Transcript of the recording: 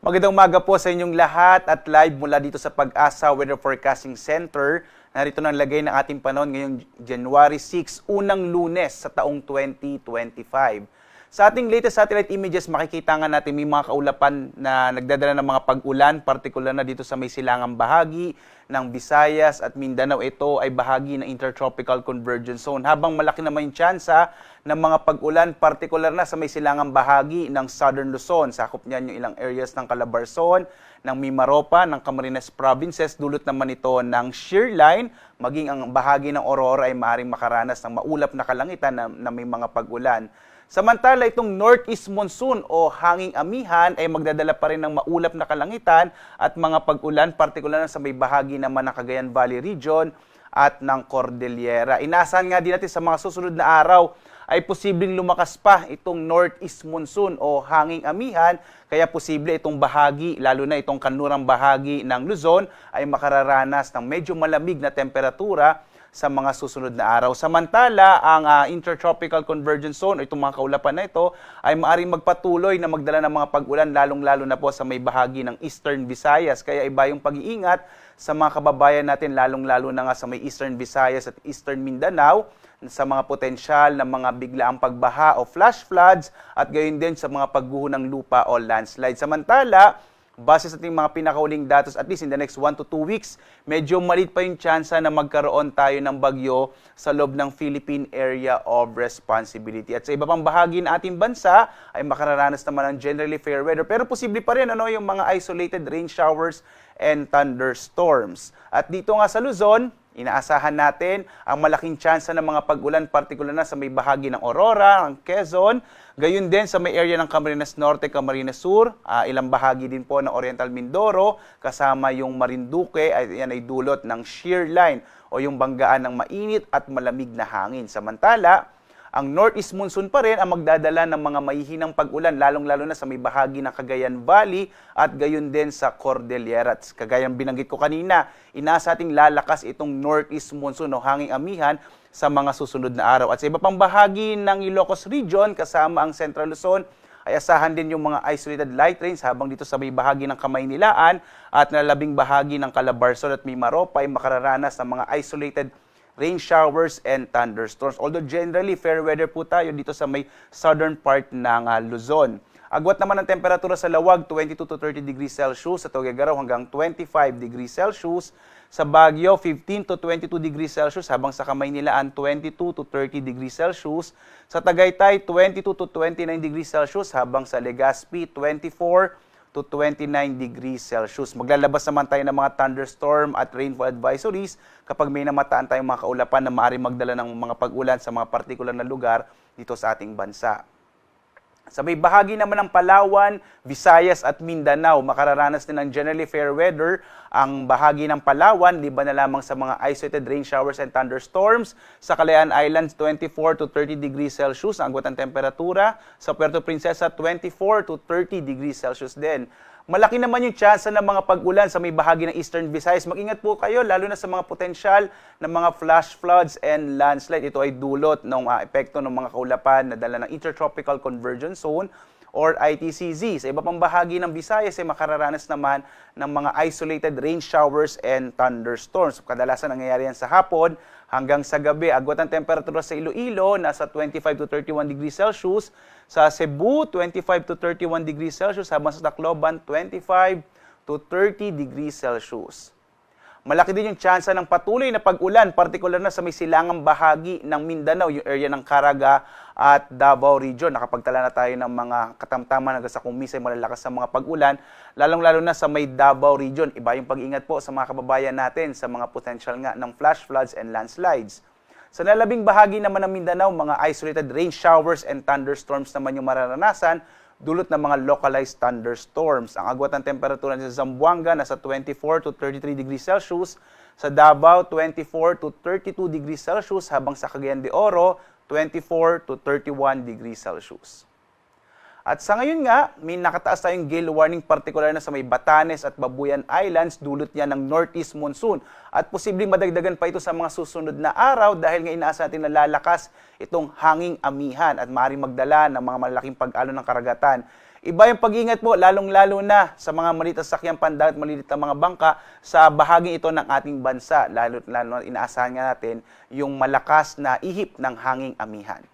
Magandang umaga po sa inyong lahat at live mula dito sa Pag-asa Weather Forecasting Center. Narito na ang lagay ng ating panahon ngayong January 6, unang Lunes sa taong 2025. Sa ating latest satellite images, makikita nga natin may mga kaulapan na nagdadala ng mga pag-ulan, partikular na dito sa may silangang bahagi ng Visayas at Mindanao. Ito ay bahagi ng Intertropical Convergence Zone. Habang malaki naman yung tsansa ng mga pag-ulan, partikular na sa may silangang bahagi ng Southern Luzon. Sakop niyan yung ilang areas ng Calabarzon, ng Mimaropa, ng Camarines Provinces. Dulot naman ito ng shear line, maging ang bahagi ng Aurora ay maaaring makaranas ng maulap na kalangitan na may mga pag-ulan. Samantala, itong northeast monsoon o hanging amihan ay magdadala pa rin ng maulap na kalangitan at mga pag-ulan, partikular na sa may bahagi naman ng Cagayan Valley Region at ng Cordillera. Inaasahan nga din natin sa mga susunod na araw ay posibleng lumakas pa itong northeast monsoon o hanging amihan, kaya posible itong bahagi, lalo na itong kanlurang bahagi ng Luzon, ay makararanas ng medyo malamig na temperatura sa mga susunod na araw. Samantala, ang Intertropical Convergence Zone, itong mga kaulapan na ito, ay maaaring magpatuloy na magdala ng mga pag-ulan, lalong-lalo na po sa may bahagi ng Eastern Visayas. Kaya iba yung pag-iingat sa mga kababayan natin, lalong-lalo na nga sa may Eastern Visayas at Eastern Mindanao, sa mga potensyal na mga biglaang pagbaha o flash floods, at gayon din sa mga pagguho ng lupa o landslide. Samantala, base sa ating mga pinakauling datos, at least in the next 1 to 2 weeks, medyo maliit pa yung tsansa na magkaroon tayo ng bagyo sa loob ng Philippine Area of Responsibility. At sa iba pang bahagi ng ating bansa, ay makararanas naman ng generally fair weather. Pero posible pa rin yung mga isolated rain showers and thunderstorms. At dito nga sa Luzon, inaasahan natin ang malaking tsansa ng mga pag-ulan, partikular na sa may bahagi ng Aurora, ng Quezon, gayon din sa may area ng Camarines Norte, Camarines Sur, ilang bahagi din po ng Oriental Mindoro, kasama yung Marinduque, yan ay dulot ng shear line o yung banggaan ng mainit at malamig na hangin. Samantala, ang northeast monsoon pa rin ang magdadala ng mga mahihinang pag-ulan, lalong-lalo na sa may bahagi ng Cagayan Valley at gayon din sa Cordillera. Kagayang binanggit ko kanina, inasa ating lalakas itong northeast monsoon o hanging amihan sa mga susunod na araw. At sa iba pang bahagi ng Ilocos Region, kasama ang Central Luzon, ay asahan din yung mga isolated light rains habang dito sa may bahagi ng Kamaynilaan at nalabing bahagi ng Calabarzon at Mimaropa ay makararanas ng mga isolated rain showers and thunderstorms. Although generally, fair weather po tayo dito sa may southern part ng Luzon. Agwat naman ang temperatura sa Lawag, 22 to 30 degrees Celsius. Sa Tuguegarao hanggang 25 degrees Celsius. Sa Baguio, 15 to 22 degrees Celsius. Habang sa Kamaynilaan, 22 to 30 degrees Celsius. Sa Tagaytay, 22 to 29 degrees Celsius. Habang sa Legazpi, 24 to 29 degrees Celsius. Maglalabas naman tayo ng mga thunderstorm at rainfall advisories kapag may namataan tayong mga kaulapan na maaaring magdala ng mga pag-ulan sa mga partikular na lugar dito sa ating bansa. Sa may bahagi naman ng Palawan, Visayas at Mindanao, makararanas din ng generally fair weather ang bahagi ng Palawan, liban na lamang sa mga isolated rain showers and thunderstorms. Sa Kalayaan Islands, 24 to 30 degrees Celsius ang agwat ng temperatura. Sa Puerto Princesa, 24 to 30 degrees Celsius din. Malaki naman yung tsansa ng mga pag-ulan sa may bahagi ng Eastern Visayas. Mag-ingat po kayo, lalo na sa mga potensyal ng mga flash floods and landslide. Ito ay dulot ng epekto ng mga kaulapan na dala ng Intertropical Convergence Zone or ITCZ. Sa iba pang bahagi ng Visayas ay makararanas naman ng mga isolated rain showers and thunderstorms. Kadalasan nangyayari yan sa hapon hanggang sa gabi. Agwat ang temperatura sa Iloilo, nasa 25 to 31 degrees Celsius. Sa Cebu, 25 to 31 degrees Celsius. Habang sa Tacloban, 25 to 30 degrees Celsius. Malaki din yung tsansa ng patuloy na pag-ulan, partikular na sa may silangang bahagi ng Mindanao, yung area ng Caraga at Davao Region. Nakapagtala na tayo ng mga katamtaman hanggang sa kung minsan malalakas sa mga pag-ulan, lalong-lalo na sa may Davao Region. Iba yung pag-ingat po sa mga kababayan natin sa mga potential nga ng flash floods and landslides. Sa nalabing bahagi naman ng Mindanao, mga isolated rain showers and thunderstorms naman yung mararanasan, dulot ng mga localized thunderstorms. Ang agwat ng temperatura sa Zamboanga nasa 24 to 33 degrees Celsius, sa Davao 24 to 32 degrees Celsius, habang sa Cagayan de Oro 24 to 31 degrees Celsius. At sa ngayon nga, may nakataas tayong gale warning partikular na sa may Batanes at Babuyan Islands, dulot niya ng northeast monsoon. At posibleng madagdagan pa ito sa mga susunod na araw dahil nga inaasa natin na lalakas itong hanging amihan at maaaring magdala ng mga malaking pag-alon ng karagatan. Iba yung pag-ingat po, lalong-lalo na sa mga maliit na sakyang pandagat, maliit na mga bangka sa bahaging ito ng ating bansa. Lalo inaasahan nga natin yung malakas na ihip ng hanging amihan.